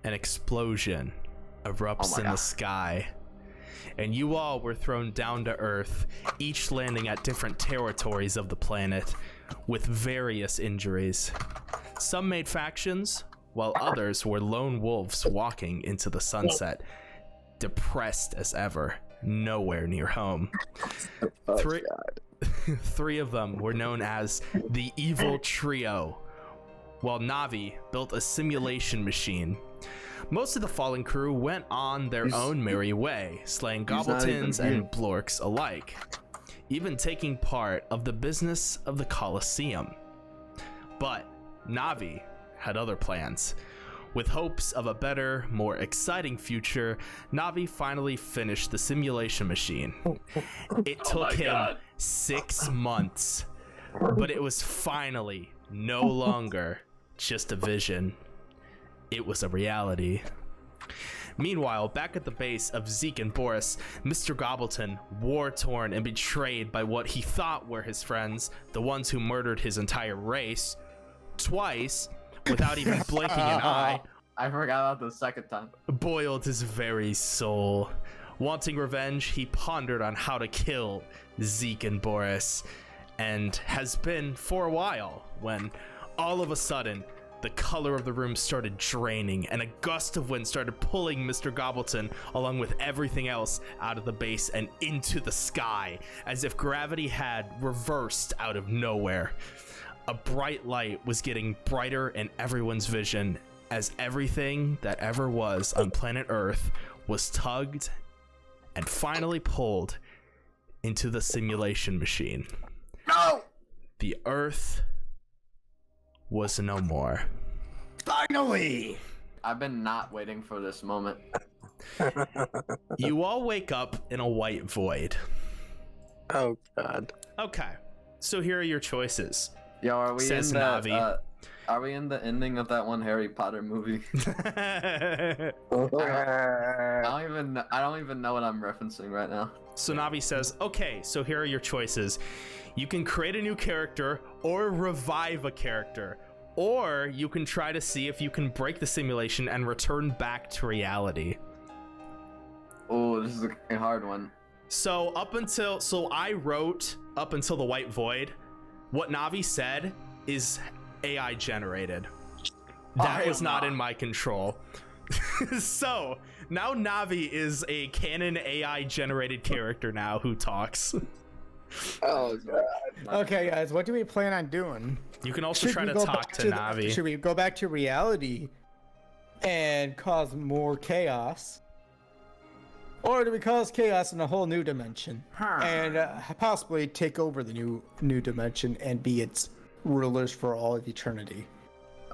an explosion erupts in the sky, and you all were thrown down to Earth, each landing at different territories of the planet with various injuries. Some made factions, while others were lone wolves walking into the sunset, depressed as ever, nowhere near home. Three of them were known as the Evil Trio, while Navi built a simulation machine. Most of the fallen crew went on their own merry way, slaying Gobbletons and Blorks alike, even taking part of the business of the Colosseum. But Navi had other plans. With hopes of a better, more exciting future, Navi finally finished the simulation machine. It took him 6 months, but it was finally no longer just a vision. It was a reality. Meanwhile, back at the base of Zeke and Boris, Mr. Gobbleton, war-torn and betrayed by what he thought were his friends, the ones who murdered his entire race, twice, without even blinking an eye. I forgot about the second time. Boiled his very soul. Wanting revenge, he pondered on how to kill Zeke and Boris, and has been for a while, when all of a sudden, the color of the room started draining, and a gust of wind started pulling Mr. Gobbleton, along with everything else, out of the base and into the sky, as if gravity had reversed out of nowhere. A bright light was getting brighter in everyone's vision, as everything that ever was on planet Earth was tugged and finally pulled into the simulation machine. No! The Earth was no more. Finally! I've been not waiting for this moment. You all wake up in a white void. Oh, God. Okay, so here are your choices. Yo, are we Says in that, Navi. Are we in the ending of that one Harry Potter movie? I don't even know what I'm referencing right now. So Navi says, okay, so here are your choices. You can create a new character or revive a character, or you can try to see if you can break the simulation and return back to reality. Oh, this is a hard one. So I wrote up until the white void. What Navi said is AI generated. That was not in my control. So now Navi is a canon AI generated character now who talks. Oh, God. Okay, guys, what do we plan on doing? You can also try to go talk back to Navi. Should we go back to reality and cause more chaos? Or do we cause chaos in a whole new dimension and possibly take over the new dimension and be its rulers for all of eternity?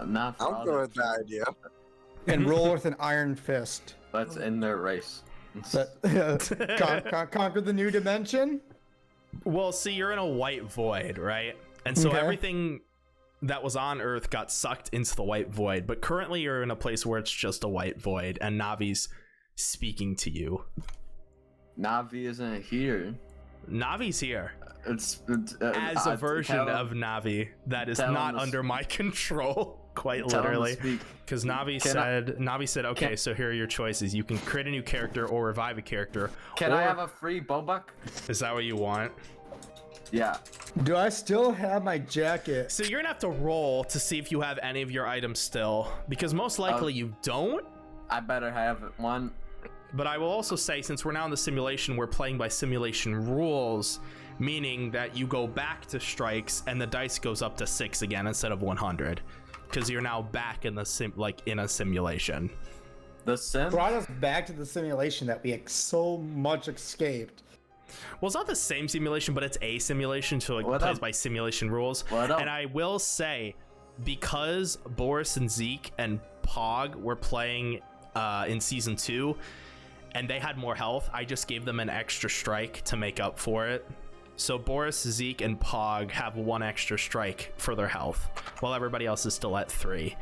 Not for I'll go with that idea. And rule with an iron fist. Let's end their race. Conquer the new dimension? Well, see, you're in a white void, right? And so everything that was on Earth got sucked into the white void, but currently you're in a place where it's just a white void, and Navi's speaking to you. Navi isn't here. Navi's here. It's as a version of Navi that is not under my control, quite literally. Because Navi said, okay, so here are your choices. You can create a new character or revive a character. Can I have a free Bobuck? Is that what you want? Yeah. Do I still have my jacket? So you're gonna have to roll to see if you have any of your items still, because most likely you don't. I better have one. But I will also say, since we're now in the simulation, we're playing by simulation rules, meaning that you go back to strikes and the dice goes up to 6 again instead of 100, because you're now back in the in a simulation. The sim brought us back to the simulation that we so much escaped. Well, it's not the same simulation, but it's a simulation, so it plays by simulation rules. And I will say, because Boris and Zeke and Pog were playing in season 2, and they had more health, I just gave them an extra strike to make up for it. So Boris, Zeke, and Pog have 1 extra strike for their health, while everybody else is still at 3.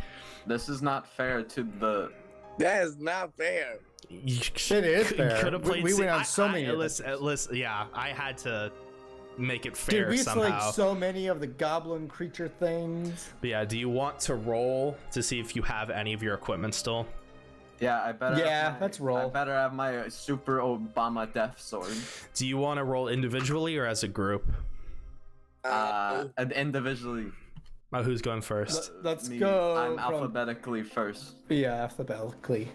This is not fair to the... That is not fair. It is fair. We went on so many. Yeah, I had to make it fair. Dude, we somehow. like so many of the goblin creature things. But yeah, do you want to roll to see if you have any of your equipment still? Yeah, I better. let's roll. I better have my Super Obama Death Sword. Do you want to roll individually or as a group? And individually. Oh, who's going first? Let's Me, go. I'm alphabetically first. Yeah, alphabetically.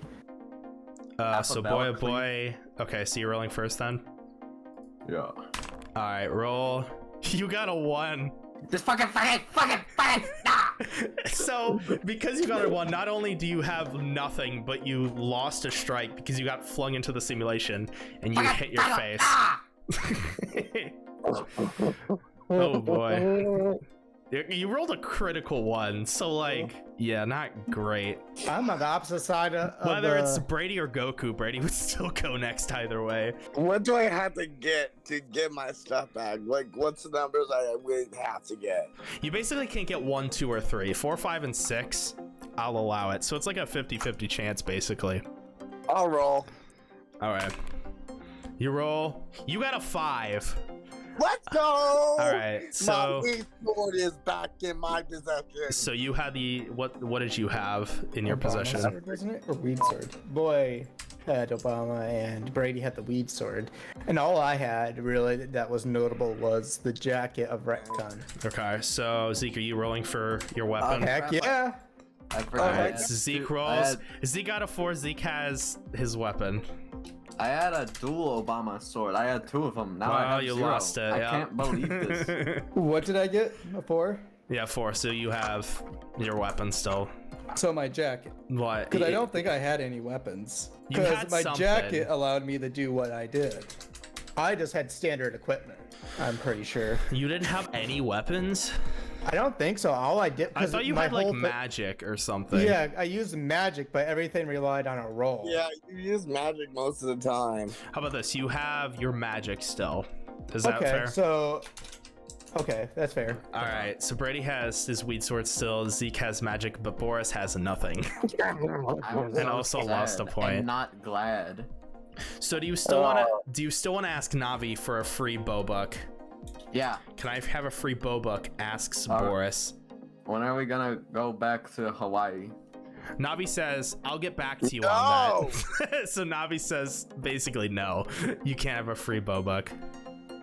So BoyOhBoy. Okay, so you're rolling first then. Yeah. All right, roll. You got a 1. Just fucking. So because you got a 1, not only do you have nothing, but you lost a strike because you got flung into the simulation and you hit your face. Oh boy. You rolled a critical 1, so like, yeah, not great. I'm on the opposite side of Whether it's Brady or Goku, Brady would still go next either way. What do I have to get my stuff back? Like, what's the numbers I would have to get? You basically can't get 1, 2, or 3. 4, 5, and 6, I'll allow it. So it's like a 50-50 chance, basically. I'll roll. All right. You roll. You got a 5. Let's go! All right, so my sword is back in my possession. so you had the what did you have in your possession? Sword, wasn't it? Or weed sword. Boy had Obama and Brady had the weed sword. And all I had really that was notable was the jacket of Retcon. Okay, so Zeke, are you rolling for your weapon? Heck yeah. I All forgot. right, so Zeke rolls. Zeke got a 4. Zeke has his weapon. I had a dual Obama sword. I had 2 of them. Now I Oh, have you 0. lost it. I Yeah. can't believe this. What did I get? A 4? Yeah, 4. So you have your weapon still. So my jacket. What? Because I don't think I had any weapons. You had Because my something. jacket allowed me to do what I did. I just had standard equipment. I'm pretty sure. You didn't have any weapons? I don't think so. All I did. I thought you my had like whole magic or something. Yeah, I used magic, but everything relied on a roll. Yeah, you use magic most of the time. How about this? You have your magic still. Is that Okay, fair? so. Okay, that's fair. All right, so Brady has his weed sword still. Zeke has magic, but Boris has nothing. I was And also sad lost a point. And not glad. So do you still want to ask Navi for a free bow buck? Yeah. Can I have a free bow buck? Asks All right. Boris. When are we gonna go back to Hawaii? Navi says, "I'll get back to you No! on that." So Navi says, basically, no, you can't have a free bow buck.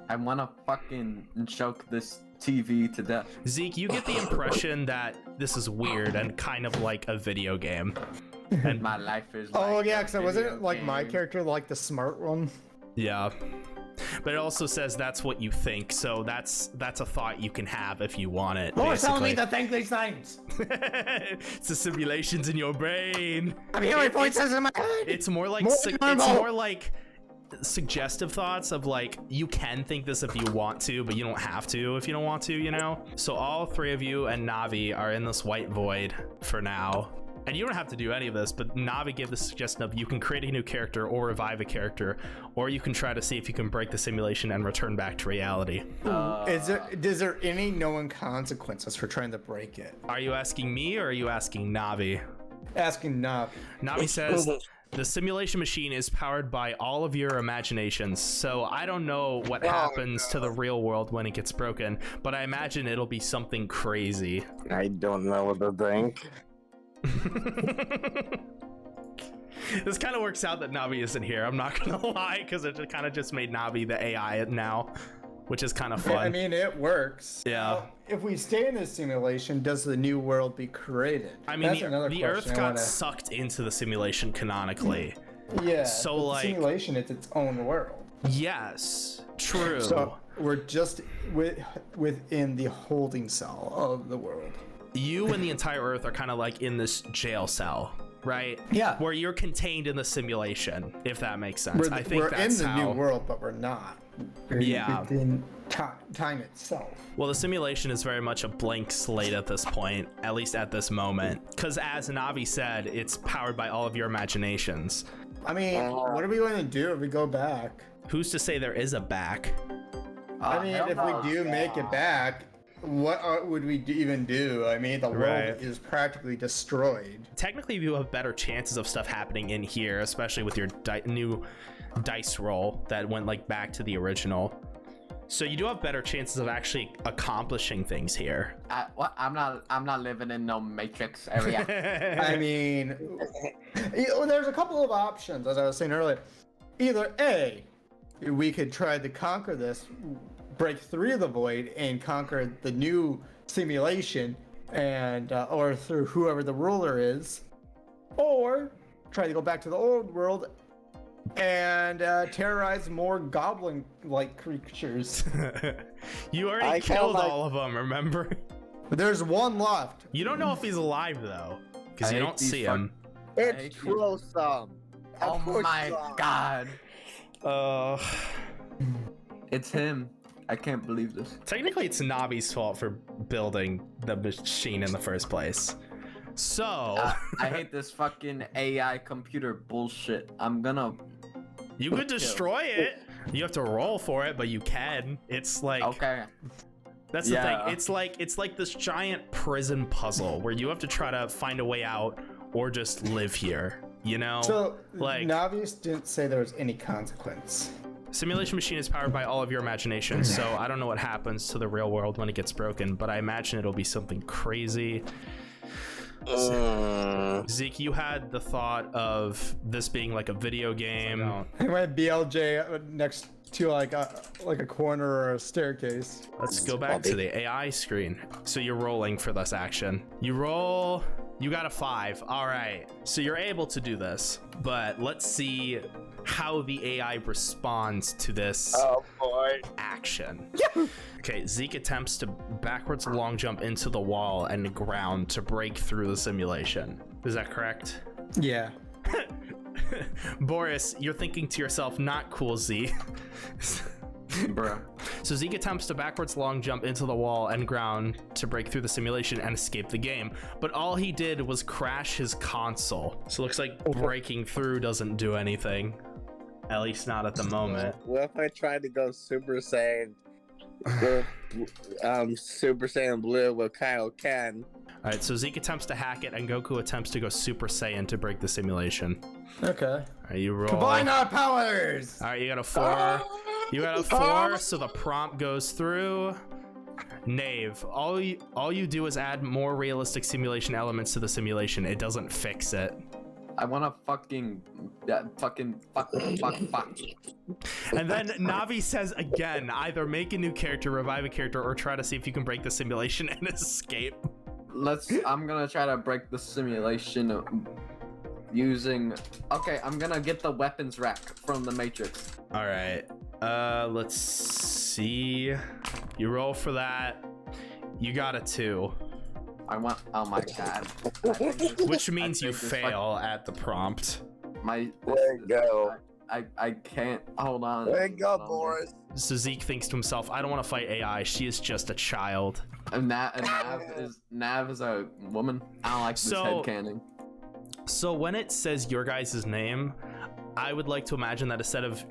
I wanna fucking choke this TV to death. Zeke, you get the impression that this is weird and kind of like a video game. And My life is. Oh like yeah, a because wasn't video it like my game. character, like the smart one? yeah. But it also says that's what you think, so that's a thought you can have if you want it. Oh, it's telling me basically. to think these things. It's the simulations in your brain. I'm hearing voices in my head. It's more like More it's normal. more like suggestive thoughts of like you can think this if you want to, but you don't have to if you don't want to, you know. So all 3 of you and Navi are in this white void for now. And you don't have to do any of this, but Navi gave the suggestion of you can create a new character or revive a character, or you can try to see if you can break the simulation and return back to reality. Is there any known consequences for trying to break it? Are you asking me or are you asking Navi? Asking Navi. Navi says the simulation machine is powered by all of your imaginations, so I don't know what happens to the real world when it gets broken, but I imagine it'll be something crazy. I don't know what to think. This kind of works out that Navi isn't here. I'm not gonna lie, because it kind of just made Navi the AI now, which is kind of fun. I mean, it works. Yeah. Now, if we stay in this simulation, does the new world be created? I mean, That's another the question Earth I got wanna- sucked into the simulation canonically. Yeah. so, but the like- simulation, it's its own world. Yes, true. So we're just within the holding cell of the world. You and the entire Earth are kind of like in this jail cell, right? Yeah. Where you're contained in the simulation, if that makes sense. I think we're that's in the how. new world, but we're not. We're Yeah. within time itself. Well, the simulation is very much a blank slate at this point, at least at this moment. Because as Navi said, it's powered by all of your imaginations. I mean, what are we going to do if we go back? Who's to say there is a back? I mean, if we do make it back, what would we even do? I mean, the world Right. is practically destroyed. Technically, you have better chances of stuff happening in here, especially with your new dice roll that went like back to the original. So you do have better chances of actually accomplishing things here. What? I'm not living in no Matrix area. I mean, there's a couple of options, as I was saying earlier. Either A, we could try to conquer this, break through the void, and conquer the new simulation, and or through whoever the ruler is, or try to go back to the old world and terrorize more goblin-like creatures. You already killed all of them, remember? There's one left. You don't know if he's alive though, because you don't see him. It's Trollsome. Oh my god. It's him. I can't believe this. Technically, it's Navi's fault for building the machine in the first place. So I hate this fucking AI computer bullshit. I'm gonna. You could destroy it. You have to roll for it, but you can. It's like okay. That's the thing. It's like this giant prison puzzle where you have to try to find a way out or just live here. You know. So like Navius didn't say there was any consequence. Simulation machine is powered by all of your imagination, so I don't know what happens to the real world when it gets broken, but I imagine it'll be something crazy. Zeke, you had the thought of this being like a video game. I went BLJ next to like a corner or a staircase. Let's go back to the AI screen. So you're rolling for this action. You roll, you got a 5. All right, so you're able to do this, but let's see how the AI responds to this action. Okay, Zeke attempts to backwards long jump into the wall and the ground to break through the simulation. Is that correct? Yeah. Boris, you're thinking to yourself, not cool, Z. Bruh. So Zeke attempts to backwards long jump into the wall and ground to break through the simulation and escape the game, but all he did was crash his console. So it looks like breaking through doesn't do anything. At least not at the moment. What if I tried to go Super Saiyan? Super Saiyan Blue with Kyle Ken. All right, so Zeke attempts to hack it and Goku attempts to go Super Saiyan to break the simulation. Okay. All right, you roll. Combine our powers! All right, you got a 4. You got a 4, so the prompt goes through. Knave, all you do is add more realistic simulation elements to the simulation. It doesn't fix it. I wanna fuck. And then Navi says again, either make a new character, revive a character, or try to see if you can break the simulation and escape. I'm gonna try to break the simulation using. Okay, I'm gonna get the weapons rack from the Matrix. All right. Let's see. You roll for that. You got a 2. I want. Oh my god. Which means you fail at the prompt. My. There you go. I can't. Hold on. There you go, Boris. So Zeke thinks to himself, I don't want to fight AI. She is just a child. And Nav is a woman. I don't like this headcanon. So when it says your guys' name, I would like to imagine that instead of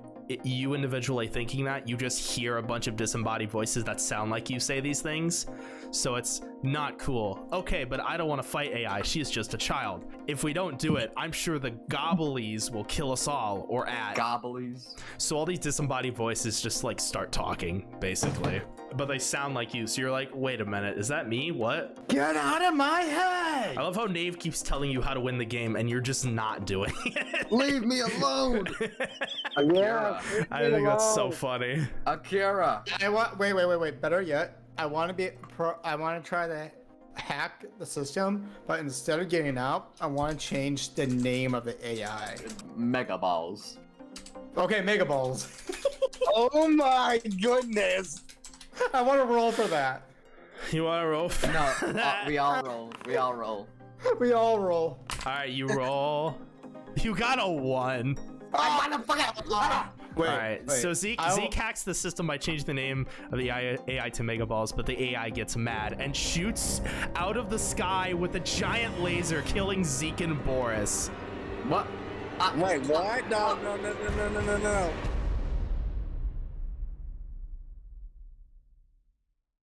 you individually thinking that, you just hear a bunch of disembodied voices that sound like you say these things. So it's not cool. Okay, but I don't want to fight AI. She is just a child. If we don't do it, I'm sure the gobblies will kill us all, or at gobblies. So all these disembodied voices just like start talking, basically. But they sound like you, so you're like, wait a minute, is that me? What? Get out of my head! I love how Nave keeps telling you how to win the game and you're just not doing it. Leave me alone! Akira. I think that's so funny. Akira. Wait. Better yet, I want to try to hack the system, but instead of getting out, I want to change the name of the AI. Mega Balls. Okay, Mega Balls. Oh my goodness! I want to roll for that. You want to roll? No, we all roll. We all roll. We all roll. All right, you roll. You got a 1. Wait, all right, wait. so Zeke hacks the system by changing the name of the AI to Mega Balls, but the AI gets mad and shoots out of the sky with a giant laser, killing Zeke and Boris. What? Wait, what? No.